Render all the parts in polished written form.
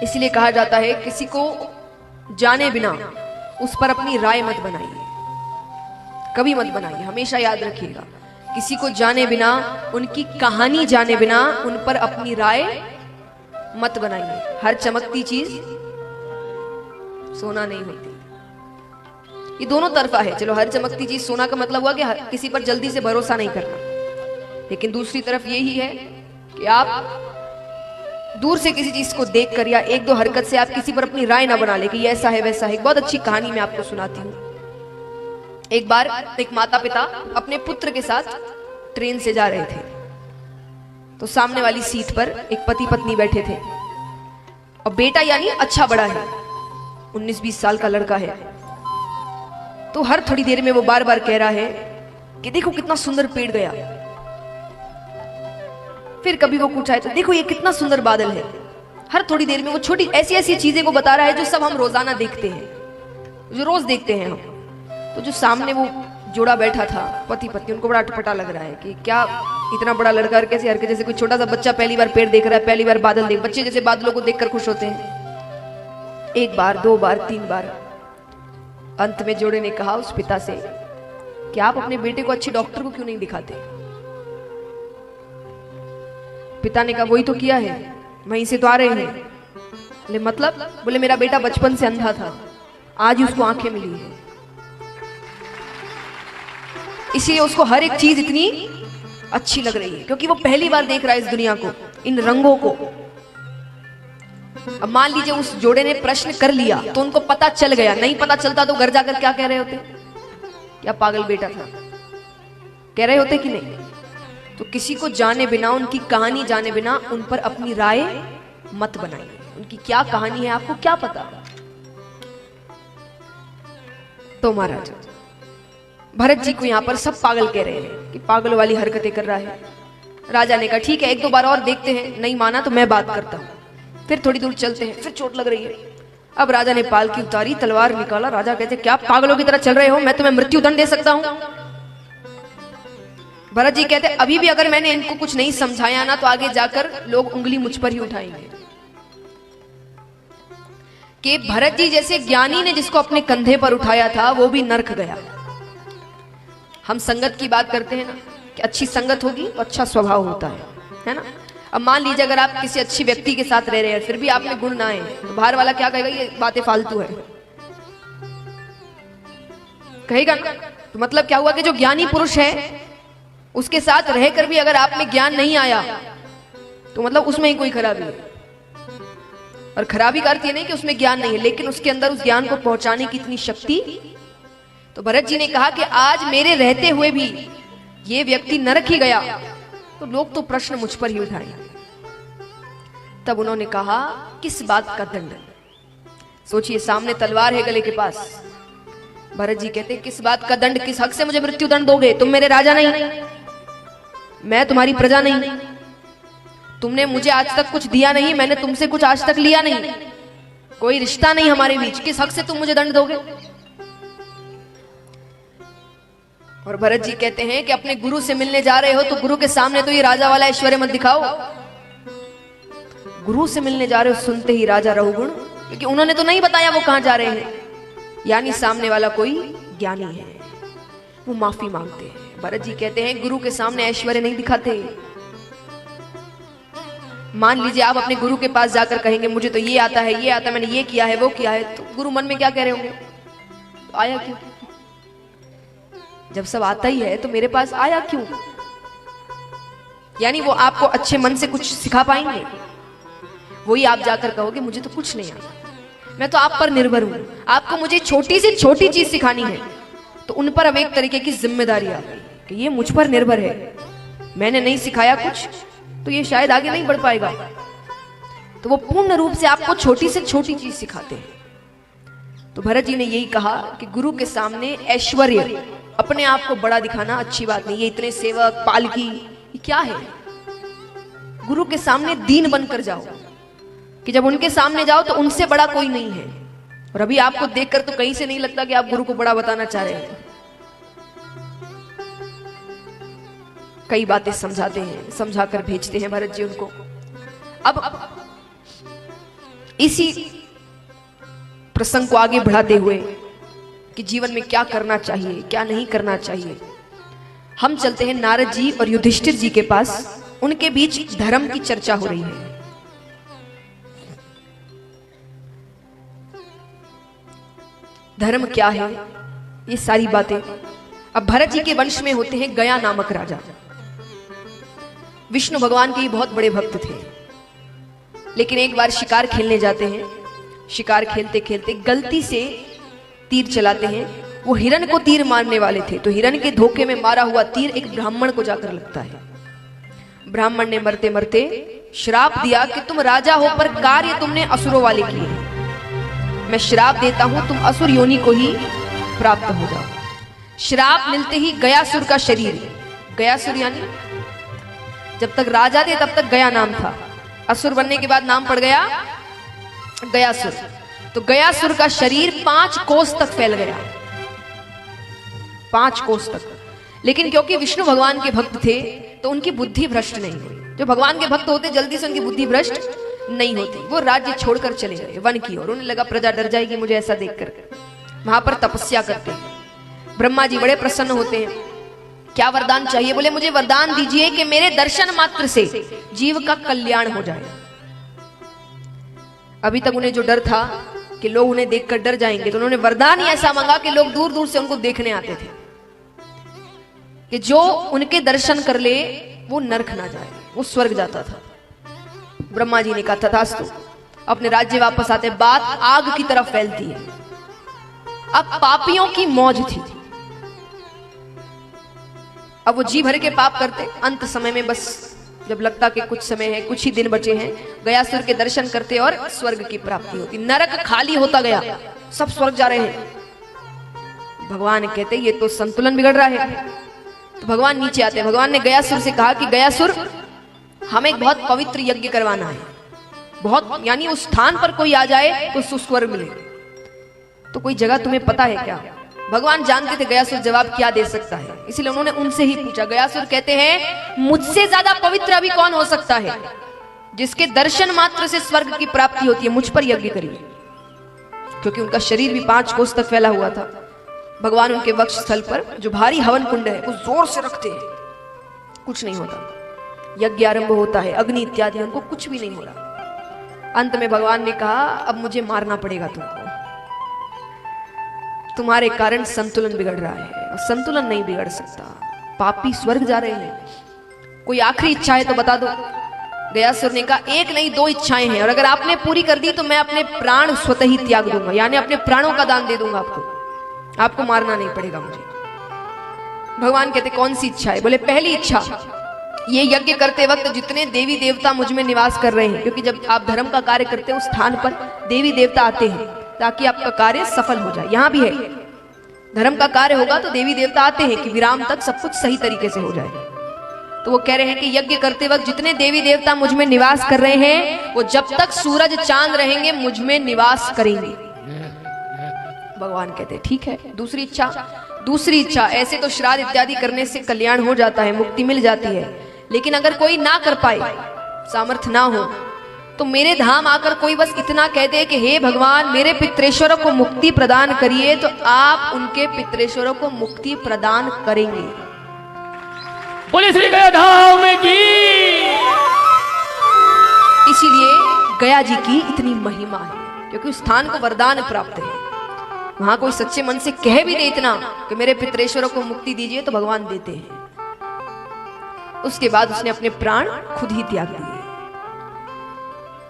इसलिए कहा जाता है किसी को जाने बिना उस पर अपनी राय मत बनाइए, कभी मत बनाइए। हमेशा याद रखिएगा, किसी को जाने बिना, उनकी कहानी जाने बिना उन पर अपनी राय मत बनाइए। हर चमकती चीज सोना नहीं होती। ये दोनों तरफा है। चलो, हर चमकती चीज सोना का मतलब हुआ कि किसी पर जल्दी से भरोसा नहीं करना, लेकिन दूसरी तरफ यही है कि आप दूर से किसी चीज को देखकर या एक दो हरकत से आप किसी पर अपनी राय ना बना ले कि ये ऐसा है वैसा है। एक बहुत अच्छी कहानी मैं आपको सुनाती हूँ। एक बार एक माता पिता अपने पुत्र के साथ ट्रेन से जा रहे थे, तो सामने वाली सीट पर एक पति पत्नी बैठे थे और बेटा यानी अच्छा बड़ा है, 19-20 साल का लड़का है। तो हर थोड़ी देर में वो बार बार कह रहा है कि देखो कितना सुंदर पेड़ गया। फिर कभी वो कुछ आए तो देखो ये कितना सुंदर बादल है। हर थोड़ी देर में वो छोटी ऐसी ऐसी चीजें को बता रहा है जो सब हम रोजाना देखते हैं, जो रोज देखते हैं हम। तो जो सामने वो जोड़ा बैठा था, पति पत्नी, उनको बड़ा अटपटा लग रहा है कि क्या इतना बड़ा लड़का और कैसे, हर के जैसे कोई छोटा सा बच्चा पहली बार पेड़ देख रहा है, पहली बार बादल देख। बच्चे जैसे बादलों को देखकर खुश होते हैं। एक बार, दो बार, 3 बार, अंत में जोड़े ने कहा उस पिता से कि आप अपने बेटे को अच्छे डॉक्टर को क्यों नहीं दिखाते। पिता ने कहा वही तो किया है, वहीं से तो आ रहे हैं। बोले मतलब? बोले मेरा बेटा बचपन से अंधा था, आज ही उसको आंखें मिली है, इसलिए उसको हर एक चीज इतनी अच्छी लग रही है, क्योंकि वो पहली बार देख रहा है इस दुनिया को, इन रंगों को। अब मान लीजिए उस जोड़े ने प्रश्न कर लिया तो उनको पता चल गया, नहीं पता चलता तो घर जाकर क्या कह रहे होते, क्या पागल बेटा था, कह रहे होते कि नहीं। तो किसी को जाने बिना, उनकी कहानी जाने बिना उन पर अपनी राय मत बनाइए। उनकी क्या कहानी है आपको क्या पता। तो महाराज भरत जी को यहां पर सब पागल कह रहे हैं कि पागल वाली हरकतें कर रहा है। राजा ने कहा ठीक है, 1-2 बार और देखते हैं, नहीं माना तो मैं बात करता हूं। फिर थोड़ी दूर चलते हैं, फिर चोट लग रही है। अब राजा ने पालकी उतारी, तलवार निकाला। राजा कहते क्या पागलों की तरह चल रहे हो, मैं तुम्हें मृत्यु दंड दे सकता हूं। भरत जी कहते अभी भी अगर मैंने इनको कुछ नहीं समझाया ना तो आगे जाकर लोग उंगली मुझ पर ही उठाएंगे। कि भरत जी जैसे ज्ञानी ने जिसको अपने कंधे पर उठाया था वो भी नरक गया। हम संगत की बात करते हैं ना कि अच्छी संगत होगी तो अच्छा स्वभाव होता है ना। अब मान लीजिए अगर आप किसी अच्छी व्यक्ति के साथ रह रहे हैं फिर भी आप में गुण ना आए तो बाहर वाला क्या कहेगा, ये बातें फालतू है, कहेगा ना। तो मतलब क्या हुआ कि जो ज्ञानी पुरुष है उसके साथ रहकर भी अगर आप में ज्ञान नहीं आया तो मतलब उसमें ही कोई खराबी है। और खराबी का अर्थ ये नहीं कि उसमें ज्ञान नहीं है, लेकिन उसके अंदर उस ज्ञान को पहुंचाने की इतनी शक्ति। तो भरत जी ने कहा कि आज मेरे रहते हुए भी ये व्यक्ति नरक ही गया तो लोग तो प्रश्न मुझ पर ही उठाएंगे। तब उन्होंने कहा किस बात का दंड। सोचिए सामने तलवार है गले के पास। भरत जी कहते किस बात का दंड, किस हक से मुझे मृत्यु दंड दोगे। तुम मेरे राजा नहीं, मैं तुम्हारी प्रजा नहीं, तुमने मुझे आज तक कुछ दिया नहीं, मैंने तुमसे कुछ आज तक लिया नहीं, कोई रिश्ता नहीं हमारे बीच, किस हक से तुम मुझे दंड दोगे। और भरत जी कहते हैं कि अपने गुरु से मिलने जा रहे हो तो गुरु के सामने तो ये राजा वाला ऐश्वर्य मत दिखाओ। गुरु से मिलने जा रहे हो सुनते ही राजा रहुगुण, क्योंकि उन्होंने तो नहीं बताया वो कहां जा रहे हैं, यानी सामने वाला कोई ज्ञानी है, वो माफी मांगते हैं। भरत जी कहते हैं गुरु के सामने ऐश्वर्य नहीं दिखाते। मान लीजिए आप अपने गुरु के पास जाकर कहेंगे मुझे तो ये आता है, ये आता है, मैंने ये किया है, वो किया है, तो गुरु मन में क्या कह रहे होंगे, तो आया क्यों, जब सब आता ही है तो मेरे पास आया क्यों। यानी वो आपको अच्छे मन से कुछ सिखा पाएंगे। वही आप जाकर कहोगे मुझे तो कुछ नहीं आता, मैं तो आप पर निर्भर हूं, आपको मुझे छोटी से छोटी चीज सिखानी है। तो उन पर अब एक तरीके की जिम्मेदारी आ गई कि ये मुझ पर निर्भर है, मैंने नहीं सिखाया कुछ तो ये शायद आगे नहीं बढ़ पाएगा। तो वो पूर्ण रूप से आपको छोटी से छोटी चीज सिखाते हैं। तो भरत जी ने यही कहा कि गुरु के सामने ऐश्वर्य, अपने आप को बड़ा दिखाना अच्छी बात नहीं। ये इतने सेवक, पालकी, ये क्या है। गुरु के सामने दीन बनकर जाओ कि जब उनके सामने जाओ तो उनसे बड़ा कोई नहीं है। और अभी आपको देखकर तो कहीं से नहीं लगता कि आप गुरु को बड़ा बताना चाह रहे हैं। कई बातें समझाते हैं, समझाकर भेजते हैं भरत जी उनको। अब इसी प्रसंग को आगे बढ़ाते हुए कि जीवन में क्या करना चाहिए, क्या नहीं करना चाहिए, हम चलते हैं नारद जी और युधिष्ठिर जी के पास। उनके बीच धर्म की चर्चा हो रही है। धर्म क्या है, ये सारी बातें। अब भरत जी के वंश में होते हैं गया नामक राजा। विष्णु भगवान के बहुत बड़े भक्त थे, लेकिन एक बार शिकार खेलने जाते हैं। शिकार खेलते खेलते गलती से तीर चलाते हैं। वो हिरण को तीर मारने वाले थे, तो हिरण के धोखे में मारा हुआ तीर एक ब्राह्मण को जाकर लगता है। ब्राह्मण ने मरते मरते श्राप दिया कि तुम राजा हो पर कार्य तुमने असुरों वाले किए। मैं श्राप देता हूं, तुम असुर योनि को ही प्राप्त हो जाओ। श्राप मिलते ही गयासुर का शरीर, गयासुर यानी जब तक राजा थे तब तक गया नाम था, असुर बनने के बाद नाम पड़ गया गयासुर। तो गयासुर का शरीर 5 कोस तक फैल गया, 5 कोस तक। लेकिन क्योंकि विष्णु भगवान के भक्त थे तो उनकी बुद्धि भ्रष्ट नहीं हुई। जो भगवान के भक्त होते जल्दी से उनकी बुद्धि भ्रष्ट नहीं होती। वो राज्य छोड़कर चले गए वन की ओर। उन्हें लगा प्रजा डर जाएगी मुझे ऐसा देखकर। वहां पर तपस्या करते हैं। ब्रह्मा जी बड़े प्रसन्न होते हैं। क्या वरदान चाहिए? बोले मुझे वरदान दीजिए कि मेरे दर्शन मात्र से जीव का कल्याण हो जाए। अभी तक उन्हें जो डर था कि लोग उन्हें देखकर डर जाएंगे, तो उन्होंने वरदान ही ऐसा मांगा कि लोग दूर दूर से उनको देखने आते थे, कि जो उनके दर्शन कर ले वो नरक ना जाए, वो स्वर्ग जाता था। ब्रह्मा जी ने कहा तथास्तु। अपने राज्य वापस आते, बात आग की तरफ फैलती है। अब पापियों की मौज थी। अब वो जी भर के पाप करते। अंत समय में बस जब लगता कि कुछ समय है, कुछ ही दिन बचे हैं, गयासुर के दर्शन करते और स्वर्ग की प्राप्ति होती। नरक खाली होता गया, सब स्वर्ग जा रहे हैं। भगवान कहते ये तो संतुलन बिगड़ रहा है। तो भगवान नीचे आते हैं। भगवान ने गयासुर से कहा कि गयासुर, हमें एक बहुत पवित्र यज्ञ करवाना है। बहुत यानी उस स्थान पर कोई आ जाए तो स्वर्ग मिले। तो कोई जगह तुम्हें पता है क्या? भगवान जानते थे गयासुर जवाब क्या दे सकता है, इसलिए उन्होंने उनसे ही पूछा। गयासुर कहते हैं मुझसे ज्यादा पवित्र अभी कौन हो सकता है, जिसके दर्शन मात्र से स्वर्ग की प्राप्ति होती है। मुझ पर यज्ञ करिए। क्योंकि उनका शरीर भी 5 कोस तक फैला हुआ था। भगवान उनके वक्ष स्थल पर जो भारी हवन कुंड है वो जोर से रखते हैं, कुछ नहीं होता। यज्ञ आरंभ होता है, अग्नि इत्यादि, उनको कुछ भी नहीं हो रहा। अंत में भगवान ने कहा अब मुझे मारना पड़ेगा तुमको, तुम्हारे कारण संतुलन बिगड़ रहा है। और संतुलन नहीं बिगड़ सकता, पापी स्वर्ग जा रहे हैं। कोई आखिरी इच्छा है तो बता दो। गयासुर ने कहा एक नहीं 2 इच्छाएं हैं, और अगर आपने पूरी कर दी तो मैं अपने प्राण स्वतः ही त्याग दूंगा, यानी अपने प्राणों का दान दे दूंगा आपको मारना नहीं पड़ेगा मुझे। भगवान कहते कौन सी इच्छा है? बोले पहली इच्छा, ये यज्ञ करते वक्त जितने देवी देवता मुझ में निवास कर रहे हैं, क्योंकि जब आप धर्म का कार्य करते हैं उस स्थान पर देवी देवता आते हैं ताकि आपका कार्य सफल हो जाए। यहां भी है, धर्म का कार्य होगा तो देवी देवता आते हैं कि विराम तक सब कुछ सही तरीके से हो जाए। तो वो कह रहे हैं कि यज्ञ करते वक्त जितने देवी देवता मुझ में निवास कर रहे हैं वो जब तक सूरज चांद रहेंगे मुझ में निवास करेंगे। भगवान कहते ठीक है। दूसरी इच्छा, ऐसे तो श्राद्ध इत्यादि करने से कल्याण हो जाता है, मुक्ति मिल जाती है, लेकिन अगर कोई ना कर पाए, सामर्थ्य ना हो, तो मेरे धाम आकर कोई बस इतना कह दे कि हे भगवान मेरे पितृेश्वरों को मुक्ति प्रदान करिए, तो आप उनके पितृेश्वरों को मुक्ति प्रदान करेंगे। बोले श्री गया धाम की। इसीलिए गया जी की इतनी महिमा है, क्योंकि उस स्थान को वरदान प्राप्त है। वहां कोई सच्चे मन से कह भी दे इतना कि मेरे पितृेश्वरों को मुक्ति दीजिए, तो भगवान देते हैं। उसके बाद उसने अपने प्राण खुद ही त्याग दिए।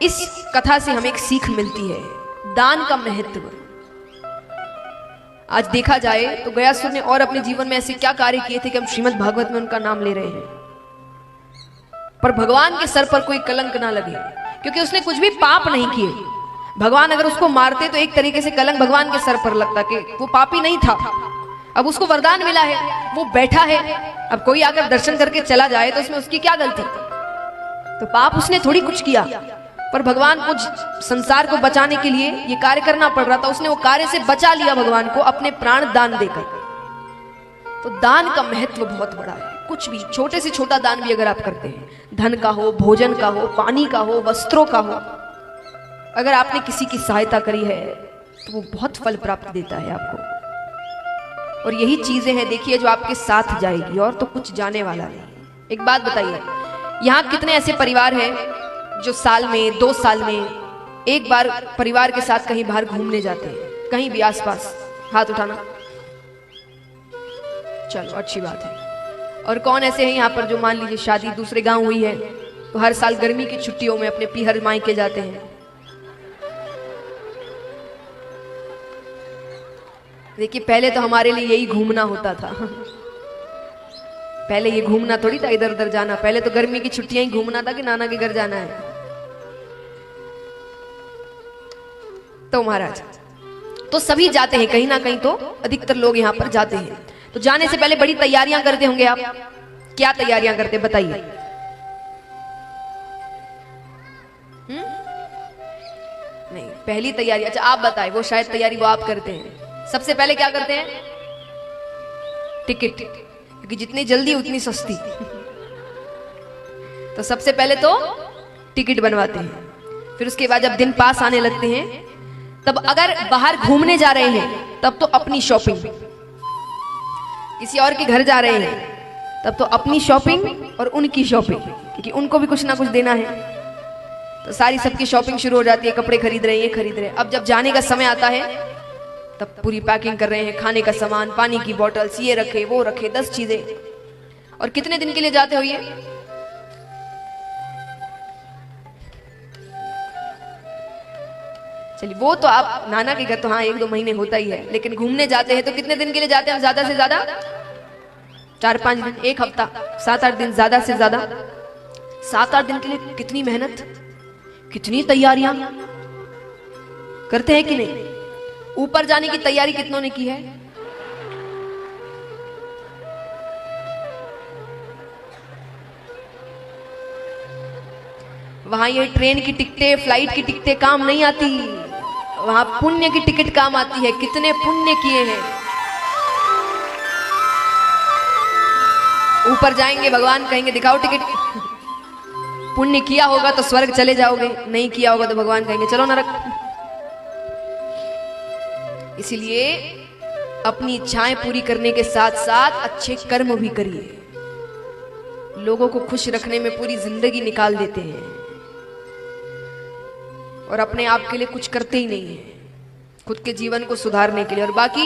इस कथा से हमें एक सीख मिलती है, दान का महत्व। आज देखा जाए तो गयासुर ने और अपने जीवन में ऐसे क्या कार्य किए थे कि हम श्रीमद् भागवत में उनका नाम ले रहे हैं, पर भगवान के सर पर कोई कलंक ना लगे, क्योंकि उसने कुछ भी पाप नहीं किए। भगवान अगर उसको मारते तो एक तरीके से कलंक भगवान के सर पर लगता कि वो पापी नहीं था। अब उसको वरदान मिला है, वो बैठा है, अब कोई आकर दर्शन करके चला जाए तो उसमें उसकी क्या गलती? तो पाप उसने थोड़ी कुछ किया, पर भगवान को संसार को बचाने के लिए ये कार्य करना पड़ रहा था। उसने वो कार्य से बचा लिया भगवान को अपने प्राण दान देकर। तो दान का महत्व बहुत बड़ा है। कुछ भी छोटे से छोटा दान भी अगर आप करते हैं, धन का हो, भोजन का हो, पानी का हो, वस्त्रों का हो, अगर आपने किसी की सहायता करी है तो वो बहुत फल प्राप्त देता है आपको। और यही चीजें हैं देखिए जो आपके साथ जाएगी, और तो कुछ जाने वाला नहीं। एक बात बताइए, यहाँ कितने ऐसे परिवार हैं जो साल में 2 साल में एक बार परिवार के साथ कहीं बाहर घूमने जाते हैं, कहीं भी आसपास? हाथ उठाना। चलो अच्छी बात है। और कौन ऐसे हैं यहाँ पर जो मान लीजिए शादी दूसरे गांव हुई है तो हर साल गर्मी की छुट्टियों में अपने पीहर मायके जाते हैं? देखिए पहले तो हमारे लिए यही घूमना होता था। पहले ये घूमना थोड़ी था इधर उधर जाना, पहले तो गर्मी की छुट्टियां ही घूमना था कि नाना के घर जाना है। तो महाराज तो सभी जाते हैं कहीं ना कहीं, तो अधिकतर लोग यहाँ पर जाते हैं। तो जाने से पहले बड़ी तैयारियां करते होंगे आप। क्या तैयारियां करते बताइए? नहीं, पहली तैयारी, अच्छा आप बताएं, वो शायद तैयारी वो आप करते हैं। सबसे पहले क्या करते हैं? टिकट, क्योंकि जितनी जल्दी उतनी सस्ती। तो सबसे पहले तो टिकट बनवाते हैं। फिर उसके बाद जब दिन पास आने लगते हैं, तब अगर बाहर घूमने जा रहे हैं तब तो अपनी शॉपिंग, किसी और के घर जा रहे हैं तब तो अपनी शॉपिंग और उनकी शॉपिंग, क्योंकि उनको भी कुछ ना कुछ देना है। तो सारी सबकी शॉपिंग शुरू हो जाती है, कपड़े खरीद रहे हैं, ये खरीद रहे हैं। अब जब जाने का समय आता है तब पूरी पैकिंग कर रहे हैं, खाने का सामान, पानी की बोतल्स, ये रखे वो रखे, 10 चीजें। और कितने दिन के लिए जाते हो ये? चलिए वो तो आप नाना के घर तो हाँ 1-2 महीने होता ही है, लेकिन घूमने जाते हैं तो कितने दिन के लिए जाते हैं? ज्यादा से ज्यादा 4-5 दिन, 1 हफ्ता, 7-8 दिन ज्यादा से ज्यादा। 7-8 दिन के लिए कितनी मेहनत, कितनी तैयारियां करते हैं कि नहीं? ऊपर जाने की तैयारी कितनों ने की है? वहां ये ट्रेन की टिकटें, फ्लाइट की टिकटें काम नहीं आती, वहां पुण्य की टिकट काम आती है। कितने पुण्य किए हैं, ऊपर जाएंगे भगवान कहेंगे दिखाओ टिकट। पुण्य किया होगा तो स्वर्ग चले जाओगे, नहीं किया होगा तो भगवान कहेंगे चलो नरक। इसलिए अपनी इच्छाएं पूरी करने के साथ साथ अच्छे कर्म भी करिए। लोगों को खुश रखने में पूरी जिंदगी निकाल देते हैं और अपने आप के लिए कुछ करते ही नहीं है, खुद के जीवन को सुधारने के लिए। और बाकी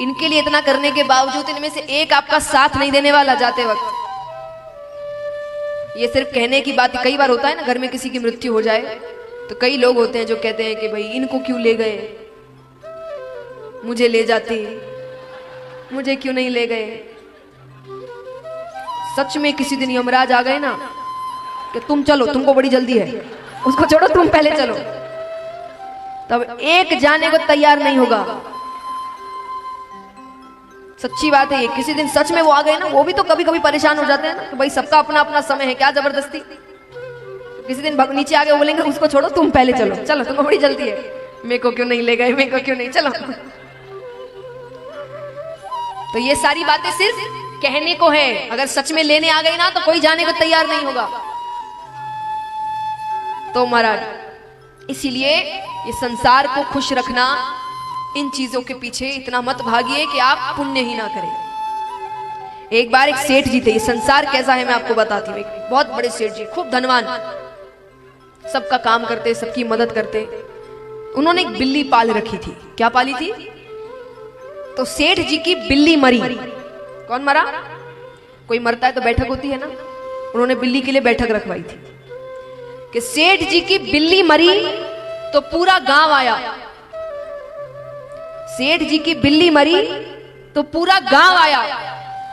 इनके लिए इतना करने के बावजूद इनमें से एक आपका साथ नहीं देने वाला जाते वक्त। ये सिर्फ कहने की बात, कई बार होता है ना घर में किसी की मृत्यु हो जाए तो कई लोग होते हैं जो कहते हैं कि भाई इनको क्यों ले गए, मुझे ले जाते, मुझे क्यों नहीं ले गए। सच में किसी दिन यमराज आ गए ना कि तुम चलो, तुमको बड़ी जल्दी है, उसको छोड़ो तुम पहले चलो, तब एक जाने को तैयार नहीं होगा। सच्ची बात है ये। किसी दिन सच में वो आ गए ना, वो भी तो कभी कभी परेशान हो जाते हैं ना, तो भाई सबका अपना अपना समय है, क्या जबरदस्ती। किसी दिन नीचे आ गए बोलेंगे उसको छोड़ो तुम पहले चलो, चलो तुमको बड़ी जल्दी है, मेरे को क्यों नहीं ले गए, मेरे को क्यों नहीं, चलो। तो ये सारी बातें सिर्फ कहने को है, अगर सच में लेने आ गई ना तो कोई जाने को तैयार नहीं होगा। तो महाराज इसीलिए ये संसार को खुश रखना, इन चीजों के पीछे इतना मत भागिए कि आप पुण्य ही ना करें। एक बार एक सेठ जी थे, ये संसार कैसा है मैं आपको बताती हूँ। एक बहुत बड़े सेठ जी, खूब धनवान, सबका काम करते, सबकी मदद करते। उन्होंने एक बिल्ली पाल रखी थी। क्या पाली थी? तो सेठ जी की बिल्ली मरी। कौन मरा? कोई मरता है तो बैठक होती है ना, उन्होंने बिल्ली के लिए बैठक रखवाई थी कि सेठ जी की बिल्ली मरी तो पूरा गांव आया। सेठ जी की बिल्ली मरी तो पूरा गांव आया,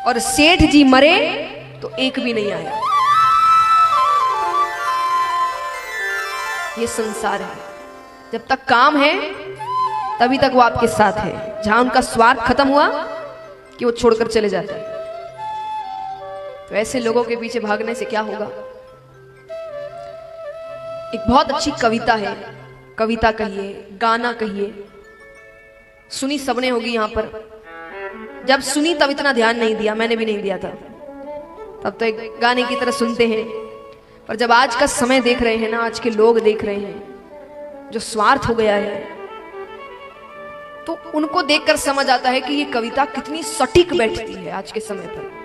और सेठ जी मरे तो एक भी नहीं आया। ये संसार है, जब तक काम है तभी तक वो आपके साथ है। जहां उनका स्वार्थ खत्म हुआ कि वो छोड़कर चले जाते हैं। तो ऐसे लोगों के पीछे भागने से क्या होगा। एक बहुत अच्छी कविता है, कविता कहिए, गाना कहिए, सुनी सबने होगी यहाँ पर। जब सुनी तब इतना ध्यान नहीं दिया, मैंने भी नहीं दिया था, तब तो एक गाने की तरह सुनते हैं। पर जब आज का समय देख रहे हैं ना, आज के लोग देख रहे हैं, जो स्वार्थ हो गया है, तो उनको देखकर समझ आता है कि ये कविता कितनी सटीक बैठती है आज के समय पर।